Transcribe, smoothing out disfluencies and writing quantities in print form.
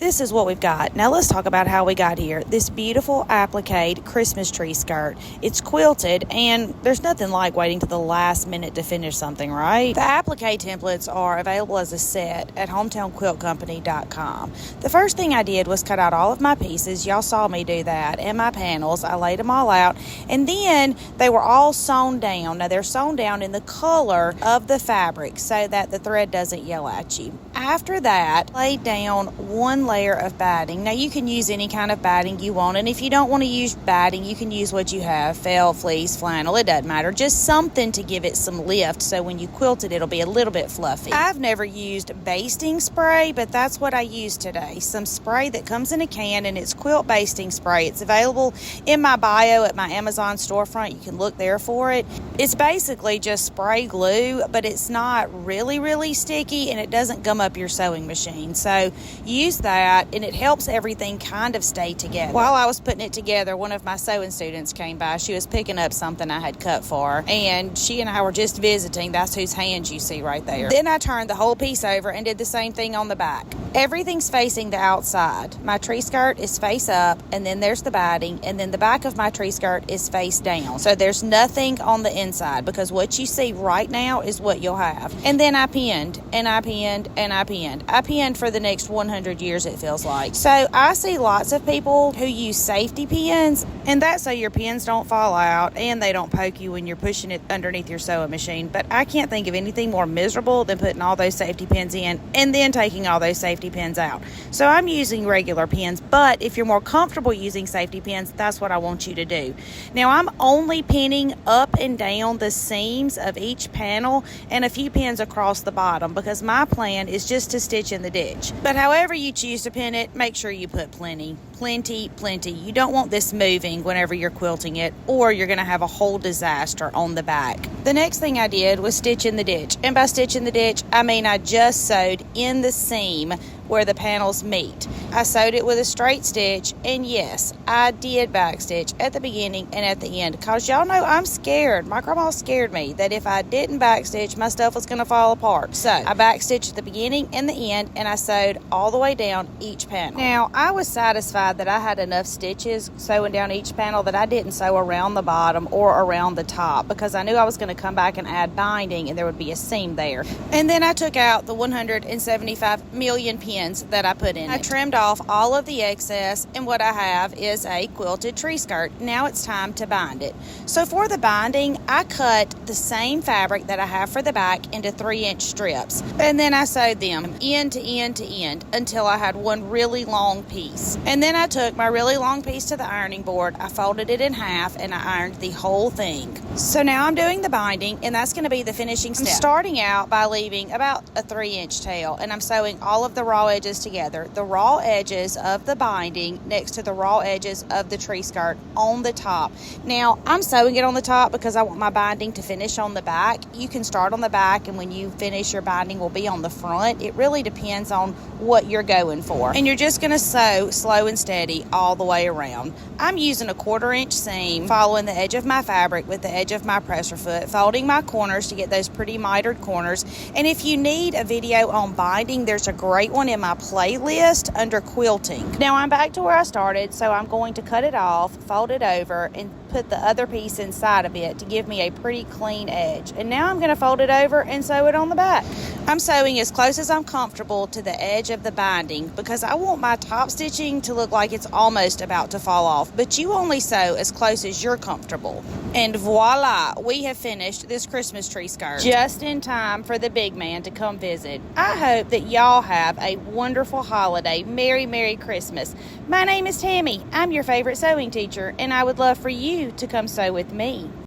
This is what we've got. Now let's talk about how we got here. This beautiful applique Christmas tree skirt. It's quilted, and there's nothing like waiting to the last minute to finish something, right? The applique templates are available as a set at hometownquiltcompany.com. The first thing I did was cut out all of my pieces. Y'all saw me do that, and my panels. I laid them all out, and then they were all sewn down. Now they're sewn down in the color of the fabric so that the thread doesn't yell at you. After that, laid down one layer of batting. Now you can use any kind of batting you want, and if you don't want to use batting, you can use what you have, felt, fleece, flannel, it doesn't matter, just something to give it some lift so when you quilt it, it'll be a little bit fluffy. I've never used basting spray, but that's what I used today. Some spray that comes in a can, and it's quilt basting spray. It's available in my bio at my Amazon storefront. You can look there for it. It's basically just spray glue, but it's not really sticky, and it doesn't gum up your sewing machine. So use that, and it helps everything kind of stay together. While I was putting it together, one of my sewing students came by. She was picking up something I had cut for her, and she and I were just visiting. That's whose hands you see right there. Then I turned the whole piece over and did the same thing on the back. Everything's facing the outside. My tree skirt is face up, and then there's the batting, and then the back of my tree skirt is face down. So there's nothing on the inside, because what you see right now is what you'll have. And then I pinned, and I pinned, and I pinned. I pinned for the next 100 years, it feels like. So I see lots of people who use safety pins, and that's so your pins don't fall out and they don't poke you when you're pushing it underneath your sewing machine. But I can't think of anything more miserable than putting all those safety pins in and then taking all those safety pins out. So I'm using regular pins, but if you're more comfortable using safety pins, that's what I want you to do. Now I'm only pinning up and down the seams of each panel and a few pins across the bottom, because my plan is just to stitch in the ditch. But however you choose to pin it, make sure you put plenty. You don't want this moving whenever you're quilting it, or you're going to have a whole disaster on the back. The next thing I did was stitch in the ditch, and by stitch in the ditch, I mean I just sewed in the seam where the panels meet. I sewed it with a straight stitch, and yes, I did backstitch at the beginning and at the end, because y'all know I'm scared. My grandma scared me that if I didn't backstitch, my stuff was going to fall apart. So I backstitched at the beginning and the end, and I sewed all the way down each panel. Now I was satisfied that I had enough stitches sewing down each panel that I didn't sew around the bottom or around the top, because I knew I was going to come back and add binding and there would be a seam there. And then I took out the 175 million pins that I put in it. I trimmed off all of the excess, and what I have is a quilted tree skirt. Now it's time to bind it. So for the binding, I cut the same fabric that I have for the back into 3-inch strips, and then I sewed them end to end to end until I had one really long piece. And then I took my really long piece to the ironing board, I folded it in half, and I ironed the whole thing. So now I'm doing the binding, and that's going to be the finishing step. I'm starting out by leaving about a 3-inch tail, and I'm sewing all of the raw edges together, the raw edges of the binding next to the raw edges of the tree skirt on the top. Now I'm sewing it on the top because I want my binding to finish on the back. You can start on the back, and when you finish, your binding will be on the front. It really depends on what you're going for, and you're just going to sew slow and steady all the way around. I'm using a 1/4-inch seam, following the edge of my fabric with the edge of my presser foot, folding my corners to get those pretty mitered corners. And if you need a video on binding, there's a great one in my playlist under quilting. Now I'm back to where I started, so I'm going to cut it off, fold it over, and put the other piece inside of it to give me a pretty clean edge. And now I'm going to fold it over and sew it on the back. I'm sewing as close as I'm comfortable to the edge of the binding, because I want my top stitching to look like it's almost about to fall off, but you only sew as close as you're comfortable. And voila, we have finished this Christmas tree skirt just in time for the big man to come visit. I hope that y'all have a wonderful holiday. Merry Christmas. My name is Tammy. I'm your favorite sewing teacher, and I would love for you to come sew with me.